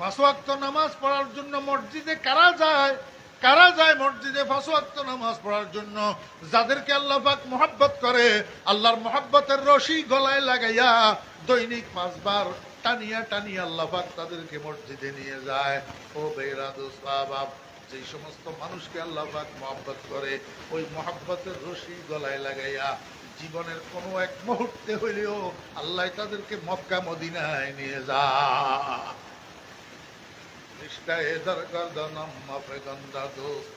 5 ওয়াক্ত নামাজ পড়ার জন্য মসজিদে কারা যায়? কারা যায় মসজিদে 5 ওয়াক্ত নামাজ পড়ার জন্য? যাদেরকে আল্লাহ পাক মহব্বত করে, আল্লাহর মহব্বতের রশি গলায় লাগাইয়া দৈনিক 5 বার টানিয়া টানিয়া আল্লাহ পাক তাদেরকে মসজিদে নিয়ে যায়। ও বেরা দোস্ত বাপ, যেই সমস্ত মানুষকে আল্লাহ পাক মহব্বত করে, ওই মহব্বতের রশি গলায় লাগাইয়া জীবনের কোনো এক মুহূর্তে হইলেও আল্লাহ তাদেরকে মক্কা মদিনায় নিয়ে যায়। रिश्ता इधर गर्दनम अपगंदा दोस्त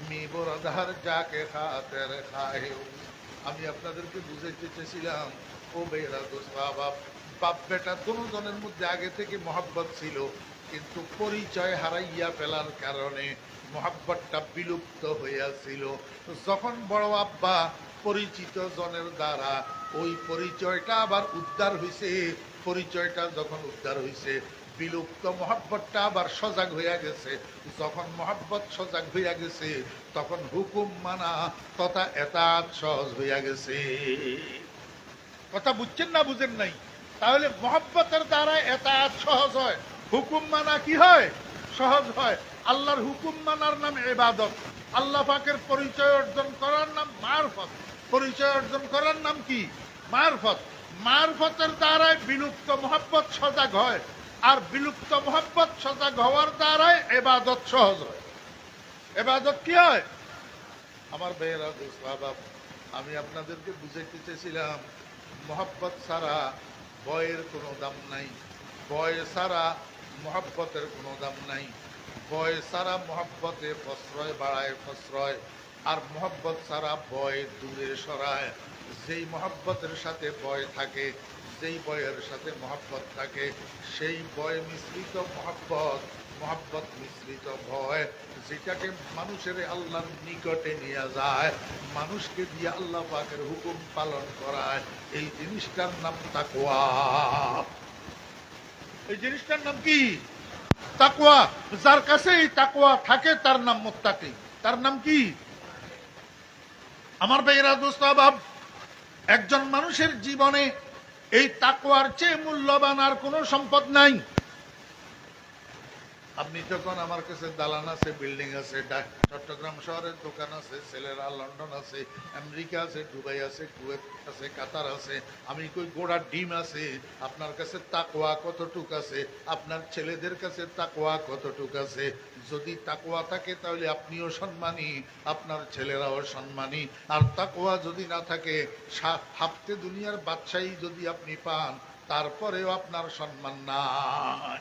मी বরাদার যাকে খাতের খায়। আমি আপনাদেরকে বুঝাইতে চেয়েছিলাম, ও বেরা দোস্ত বাপ, বাপ বেটা দুজনের মধ্যে আগে থেকে মহব্বত ছিল, কিন্তু পরিচয় হারাইয়া ফেলার কারণে মহব্বতটা বিলুপ্ত হইয়াছিল। যখন বড় আব্বা পরিচিত জনের দ্বারা ওই পরিচয়টা আবার উদ্ধার হইছে, পরিচয়টা যখন উদ্ধার হইছে, বিলুপ্ত মহব্বতটা আবার সজাগ হইয়া গেছে। যখন মহব্বত সজাগ হইয়া গেছে, তখন হুকুম মানা তথা এতাত সহজ হইয়া গেছে। কথা বুঝছেন না বুঝেন নাই? তাহলে মহব্বতের দ্বারা এতাত সহজ হয়, হুকুম মানা কি হয়? সহজ হয়। আল্লাহর হুকুম মানার নাম ইবাদত, আল্লাহ পাকের পরিচয় অর্জন করার নাম মারফত। পরিচয় অর্জন করার নাম কি? মারফত। মারফতের দ্বারাই বিলুপ্ত মহব্বত সজাগ হয়, আর বিলুপ্ত মহব্বত সজাগ হওয়ার দ্বারাই ইবাদত সহজ হয়। ইবাদত কি হয়? আমার ভাইয়েরা দোস্ত বাপ, আমি আপনাদেরকে বুঝাইতে চেয়েছিলাম, মহব্বত ছাড়া বয়ের কোনো দাম নাই, বয় ছাড়া মহব্বতের কোনো দাম নাই। বয় ছাড়া মহব্বতে প্রশ্রয় বাড়ায় প্রশ্রয়, আর মহব্বত ছাড়া বয় দূরে সরায়। যেই মহব্বতের সাথে বয় থাকে, যেই বয়ের সাথে মহব্বত থাকে, সেই বয় মিশ্রিত মহব্বত, মহব্বত মিশ্রিত ভয়, যেটাকে মানুষের আল্লাহর নিকটে নিয়ে যায়, মানুষকে দিয়ে আল্লাহ পাকের হুকুম পালন করায়, এই জিনিসটার নাম তাকওয়া। এই জিনিসটার নাম কি? তাকওয়া। যার কাছে এই তাকওয়া থাকে তার নাম মুত্তাকি। তার নাম কি? আমার ভাইয়েরা দোস্ত বাপ, একজন মানুষের জীবনে এই তাকওয়ার চেয়ে মূল্যবান আর কোনো সম্পদ নাই। আপনি যখন আমার কাছে দালান আছে, বিল্ডিং আছে, চট্টগ্রাম শহরের দোকান আছে, ছেলেরা লন্ডন আছে, আমেরিকা আছে, দুবাই আছে, কুয়েত আছে, কাতার আছে, আমি কই গোড়া ডিম আছে, আপনার কাছে তাকওয়া কতটুক আছে? আপনার ছেলেদের কাছে তাকওয়া কতটুক আছে? যদি তাকওয়া থাকে তাহলে আপনিও সম্মানী, আপনার ছেলেরাও সম্মানী। আর তাকওয়া যদি না থাকে, হাফতে দুনিয়ার বাদশাহী যদি আপনি পান, তারপরেও আপনার সম্মান নাই।